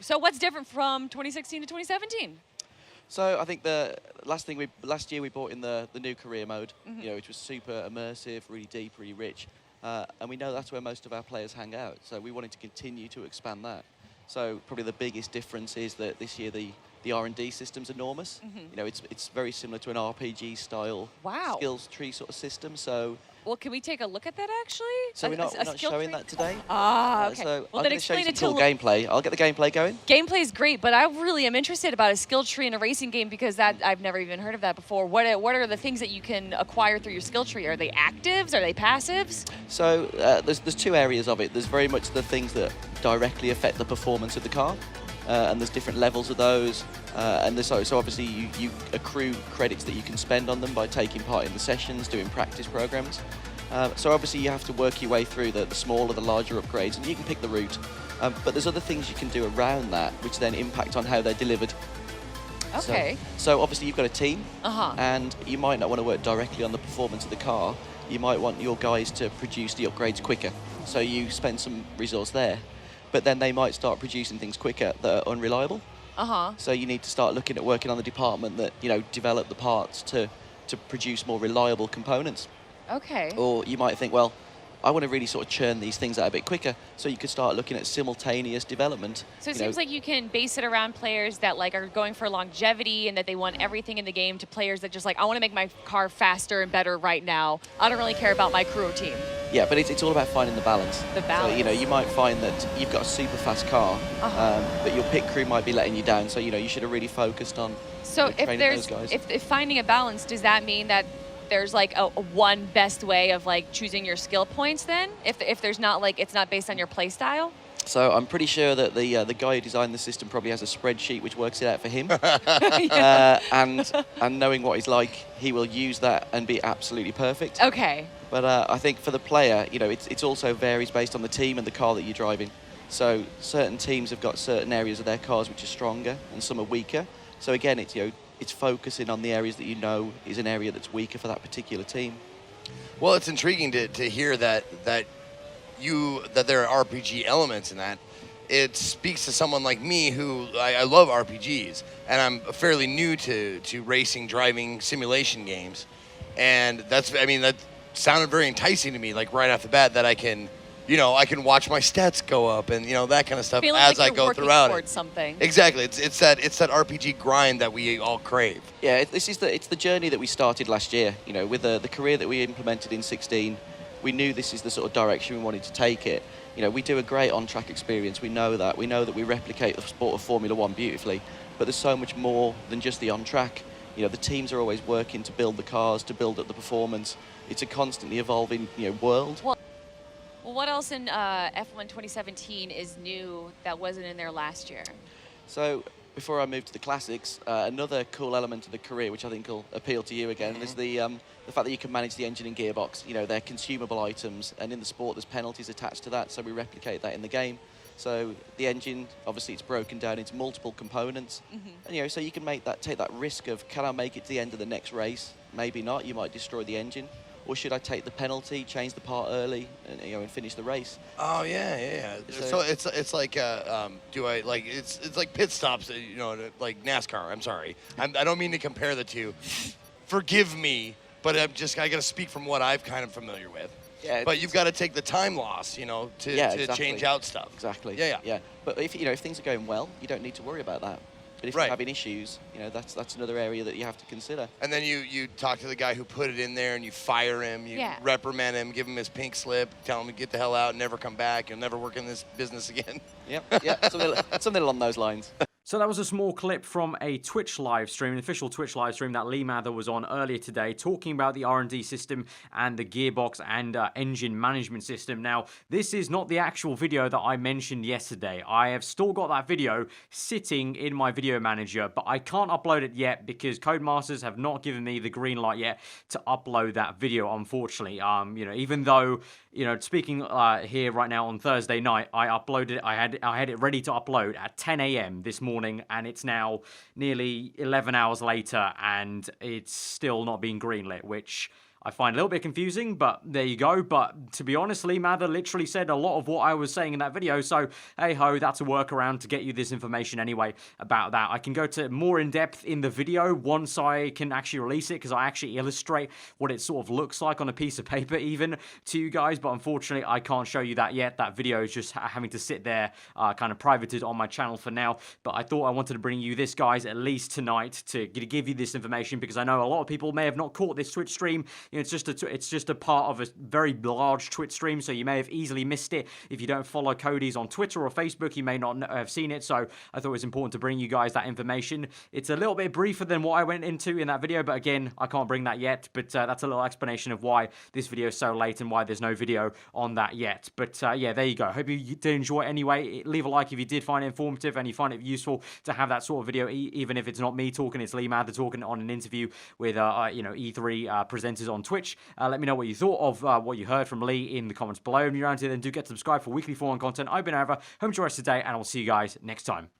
So what's different from 2016 to 2017? So I think the last year we brought in the new career mode, which was super immersive, really deep, really rich, and we know that's where most of our players hang out. So we wanted to continue to expand that. So probably the biggest difference is that this year the R&D system's enormous. It's very similar to an RPG style skills tree sort of system. So. Well, can we take a look at that actually? So we're not showing that today. Okay. So well, I'm then going to show you some explain cool gameplay. I'll get the gameplay going. Gameplay is great, but I really am interested about a skill tree in a racing game because I've never even heard of that before. What are the things that you can acquire through your skill tree? Are they actives? Are they passives? So there's two areas of it. There's very much the things that directly affect the performance of the car. And there's different levels of those, and so obviously you accrue credits that you can spend on them by taking part in the sessions, doing practice programs. So obviously you have to work your way through the smaller, the larger upgrades, and you can pick the route. But there's other things you can do around that, which then impact on how they're delivered. Okay. So obviously you've got a team, and you might not want to work directly on the performance of the car. You might want your guys to produce the upgrades quicker, so you spend some resource there. But then they might start producing things quicker that are unreliable. So you need to start looking at working on the department that develop the parts to produce more reliable components. Okay. Or you might think, well, I want to really sort of churn these things out a bit quicker. So you could start looking at simultaneous development. So it seems like you can base it around players that are going for longevity and that they want everything in the game to players that just I want to make my car faster and better right now. I don't really care about my crew or team. Yeah, but it's all about finding the balance. The balance. So, you might find that you've got a super fast car, but your pit crew might be letting you down. So, you should have really focused on training those guys. If finding a balance, does that mean that there's a one best way of choosing your skill points then? If there's not it's not based on your play style? So I'm pretty sure that the guy who designed the system probably has a spreadsheet which works it out for him. And knowing what he's like, he will use that and be absolutely perfect. Okay. But I think for the player, it also varies based on the team and the car that you're driving. So certain teams have got certain areas of their cars which are stronger and some are weaker. So again, it's focusing on the areas that is an area that's weaker for that particular team. Well, it's intriguing to hear that there are RPG elements in that. It speaks to someone like me who I love RPGs, and I'm fairly new to racing, driving, simulation games, and that sounded very enticing to me. Right off the bat, that I can watch my stats go up and that kind of stuff as I go throughout it. Something. Exactly, it's that RPG grind that we all crave. Yeah, it's the journey that we started last year. With the career that we implemented in 16. We knew this is the sort of direction we wanted to take it. We do a great on-track experience. We know that. We know that we replicate the sport of Formula One beautifully, but there's so much more than just the on-track. The teams are always working to build the cars, to build up the performance. It's a constantly evolving, world. Well, what else in F1 2017 is new that wasn't in there last year? So before I move to the classics, another cool element of the career, which I think will appeal to you again, is the fact that you can manage the engine and gearbox. They're consumable items, and in the sport there's penalties attached to that, so we replicate that in the game. So the engine, obviously it's broken down into multiple components, and so you can take that risk of, can I make it to the end of the next race? Maybe not, you might destroy the engine. Or should I take the penalty, change the part early, and finish the race? Oh yeah. So it's like it's like pit stops, like NASCAR. I'm sorry, I don't mean to compare the two. Forgive me, but I got to speak from what I've kind of familiar with. Yeah. But you've got to take the time loss, to change out stuff. Exactly. Yeah. But if things are going well, you don't need to worry about that. But if you're having issues, that's another area that you have to consider. And then you talk to the guy who put it in there, and you fire him, you reprimand him, give him his pink slip, tell him to get the hell out, never come back, you'll never work in this business again. Yep, something along those lines. So that was a small clip from a Twitch live stream, an official Twitch live stream that Lee Mather was on earlier today, talking about the R&D system and the gearbox and engine management system. Now, this is not the actual video that I mentioned yesterday. I have still got that video sitting in my video manager, but I can't upload it yet because Codemasters have not given me the green light yet to upload that video, unfortunately. Even though, speaking here right now on Thursday night, I uploaded it, I had it ready to upload at 10 a.m. this morning, and it's now nearly 11 hours later and it's still not being greenlit, which I find a little bit confusing, but there you go. But to be honest, Lee Mather literally said a lot of what I was saying in that video, so hey ho, that's a workaround to get you this information anyway about that. I can go to more in depth in the video once I can actually release it, because I actually illustrate what it sort of looks like on a piece of paper even to you guys, but unfortunately I can't show you that yet. That video is just having to sit there kind of privated on my channel for now, but I thought I wanted to bring you this, guys, at least tonight to give you this information, because I know a lot of people may have not caught this Twitch stream. You know, it's just a part of a very large Twitch stream, so you may have easily missed it. If you don't follow Cody's on Twitter or Facebook, you may not have seen it, so I thought it was important to bring you guys that information. It's a little bit briefer than what I went into in that video, but again, I can't bring that yet, but that's a little explanation of why this video is so late and why there's no video on that yet. But yeah, there you go. Hope you did enjoy it anyway. Leave a like if you did find it informative and you find it useful to have that sort of video, even if it's not me talking, it's Lee Mather talking on an interview with you know, E3 presenters on Twitch. Let me know what you thought of what you heard from Lee in the comments below. And if you're around here, then do get subscribed for weekly 4-1 content. I've been Aarava. Hope you enjoy the rest of the day, and I'll see you guys next time.